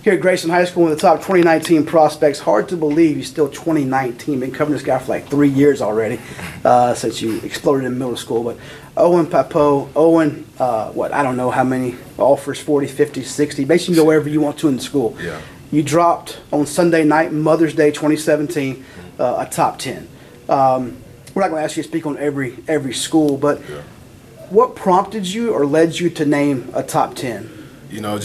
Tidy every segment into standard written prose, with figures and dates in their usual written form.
Here at Grayson High School, one of the top 2019 prospects. Hard to believe he's still 2019. Been covering this guy for like 3 years already, since you exploded in middle school. But Owen Pappoe, Owen, I don't know how many offers, 40, 50, 60. Basically, you can go wherever you want to in the school. Yeah. You dropped on Sunday night, Mother's Day 2017, a top 10. We're not going to ask you to speak on every school, but what prompted you or led you to name a top 10? You know,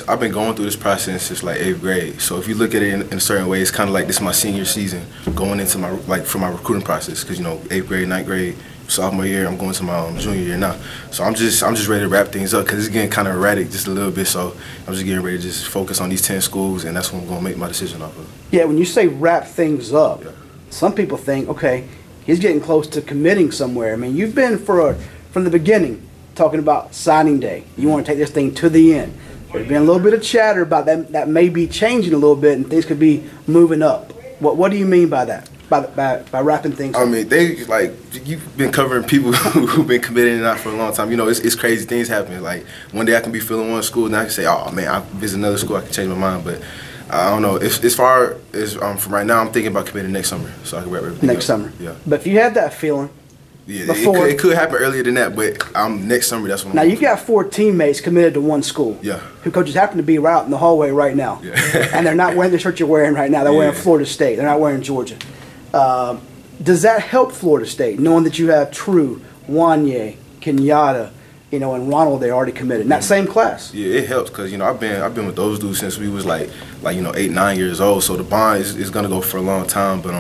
I've been going through this process since like 8th grade. So if you look at it in a certain way, it's kind of like this is my senior season going into for my recruiting process. Because, you know, 8th grade, 9th grade, sophomore year, I'm going to my junior year now. So I'm just ready to wrap things up because it's getting kind of erratic just a little bit. So I'm just getting ready to just focus on these 10 schools, and that's what I'm going to make my decision off of. Yeah, when you say wrap things up, some people think, okay, he's getting close to committing somewhere. I mean, you've been from the beginning talking about signing day. You want to take this thing to the end. There's been a little bit of chatter about that may be changing a little bit and things could be moving up. What do you mean by that? By wrapping things up? I mean, you've been covering people who've been committed and not for a long time. You know, it's crazy things happen. Like one day I can be feeling one school and I can say, oh man, I'll visit another school, I can change my mind. But I don't know. As far as from right now, I'm thinking about committing next summer, so I can wrap everything next up. summer. Yeah. But if you had that feeling, before, it could happen earlier than that, but next summer, that's when now you got 4 teammates committed to one school. Yeah. Who coaches happen to be right out in the hallway right now. Yeah. And they're not wearing the shirt you're wearing right now. They're wearing Florida State. They're not wearing Georgia. Does that help Florida State, knowing that you have True, Wanye, Kenyatta, you know, and Ronald there already committed in that same class? Yeah, it helps because, you know, I've been with those dudes since we was like you know, 8, 9 years old. So the bond is gonna go for a long time. But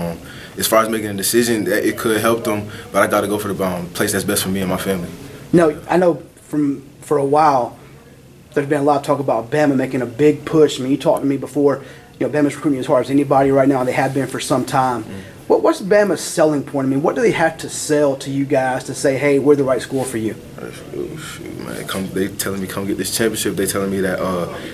as far as making a decision, it could help them. But I got to go for the place that's best for me and my family. No, I know for a while there's been a lot of talk about Bama making a big push. I mean, you talked to me before. You know, Bama's recruiting as hard as anybody right now. They have been for some time. What's Bama's selling point? I mean, what do they have to sell to you guys to say, hey, we're the right school for you? Shoot, man. They telling me come get this championship. They telling me that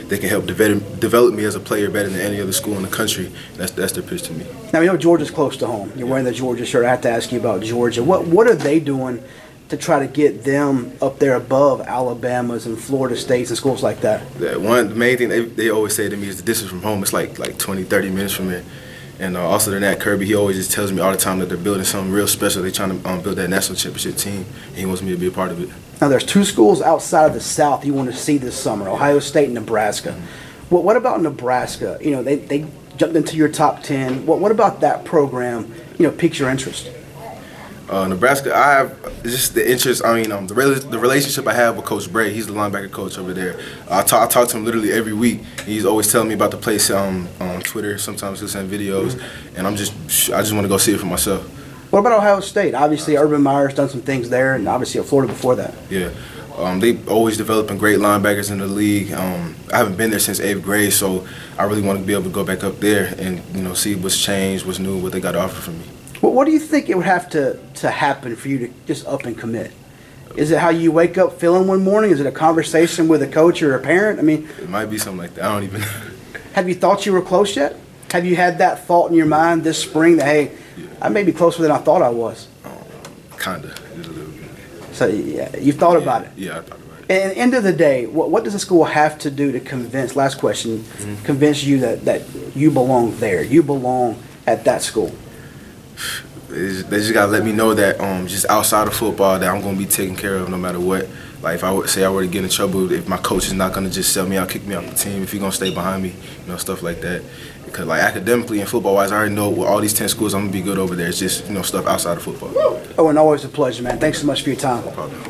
they can help develop me as a player better than any other school in the country. That's their pitch to me. Now, we know Georgia's close to home. You're wearing the Georgia shirt. I have to ask you about Georgia. What are they doing to try to get them up there above Alabama's and Florida States and schools like that? The main thing they always say to me is the distance from home. It's like 20, 30 minutes from here. And also than that, Kirby, he always just tells me all the time that they're building something real special. They're trying to build that national championship team, and he wants me to be a part of it. Now, there's 2 schools outside of the South you want to see this summer, Ohio State and Nebraska. What about Nebraska? You know, they jumped into your top 10. What about that program, you know, piques your interest? Nebraska, I have just the interest. I mean, the relationship I have with Coach Bray. He's the linebacker coach over there. I talk to him literally every week. He's always telling me about the place on Twitter. Sometimes he'll send videos, and I just want to go see it for myself. What about Ohio State? Obviously, Urban Meyer's done some things there, and obviously at Florida before that. Yeah. They always developing great linebackers in the league. I haven't been there since 8th grade, so I really want to be able to go back up there and, you know, see what's changed, what's new, what they got to offer for me. Well, what do you think it would have to happen for you to just up and commit? Is it how you wake up feeling one morning? Is it a conversation with a coach or a parent? I mean, it might be something like that. I don't even know. Have you thought you were close yet? Have you had that thought in your mind this spring that, hey, I may be closer than I thought I was? Kinda, just a little bit. So yeah, you've thought about it? Yeah, I thought about it. And at the end of the day, what does the school have to do to convince, last question, convince you that you belong there, you belong at that school? They just gotta let me know that just outside of football that I'm gonna be taken care of no matter what. Like if I were to get in trouble, if my coach is not gonna just sell me out, kick me off the team, if he's gonna stay behind me, you know, stuff like that. Because like academically and football wise, I already know with all these 10 schools I'm gonna be good over there. It's just, you know, stuff outside of football. Oh, and always a pleasure, man. Thanks so much for your time. No problem.